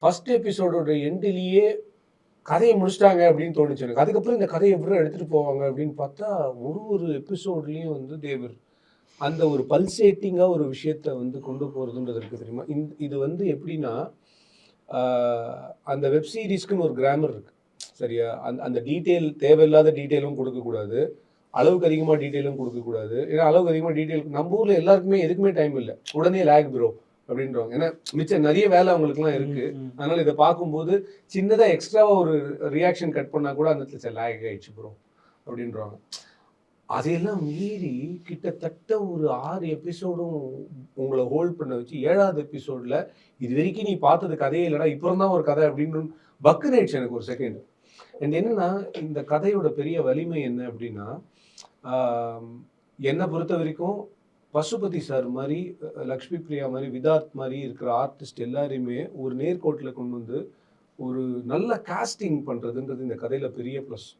First எபிசோடோட எண்டிலேயே கதைய முடிச்சுட்டாங்க அப்படின்னு தோணுச்சு எனக்கு. அதுக்கப்புறம் இந்த கதைய எப்படி எடுத்துட்டு போவாங்க அப்படின்னு பார்த்தா, ஒரு எபிசோட்லயும் வந்து தேவர் அந்த ஒரு பல்சேட்டிங்கா ஒரு விஷயத்த வந்து கொண்டு போறதுன்றது இருக்கு தெரியுமா? இது வந்து எப்படின்னா, ஆ அந்த வெப் சீரிஸ்க்குன்னு ஒரு கிராமர் இருக்கு. சரியா? அந்த டீட்டெயில் தேவையில்லாத டீட்டெயிலும் குடுக்கக்கூடாது. அளவுக்கு அதிகமா டீட்டெயிலும் குடுக்கக்கூடாது. ஏன்னா அளவுக்கு அதிகமா டீட்டெயில் நம்ம ஊர்ல எல்லாருக்குமே எதுக்குமே டைம் இல்ல. உடனே லேக் ப்ரோ அப்படின்ருவாங்க. ஏன்னா மிச்சம் நெறைய வேலை அவங்களுக்குலாம் இருக்கு. அதனால இத பார்க்கும்போது சின்னதா எக்ஸ்ட்ராவா ஒரு ரியாக்ஷன் கட் பண்ணா கூட அந்த இடத்துல லேக் ஆயிடுச்சு ப்ரோ அப்படின்ருவாங்க. அதையெல்லாம் மீறி கிட்டத்தட்ட ஒரு 6 எபிசோடும் உங்கள ஹோல்ட் பண்ண வச்சு 7வது எபிசோட்ல இதுவரைக்கும் நீ பார்த்தது கதையே இல்லடா, இப்பறம் தான் ஒரு கதை அப்படின்னு பக்குன்னு ஆயிடுச்சு எனக்கு ஒரு செகண்ட். அண்ட் என்னன்னா, இந்த கதையோட பெரிய வலிமை என்ன அப்படின்னா, ஆ என்ன பொறுத்தவரைக்கும் பசுபதி சார் மாரி, லக்ஷ்மி பிரியா மாரி, விதார்த் மாரி இருக்கிற ஆர்டிஸ்ட் எல்லாரையுமே ஒரு நேர்கோட்டுல கொண்டு வந்து, ஒரு நல்ல காஸ்டிங் பண்றதுன்றது இந்த கதையில பெரிய ப்ளஸ்.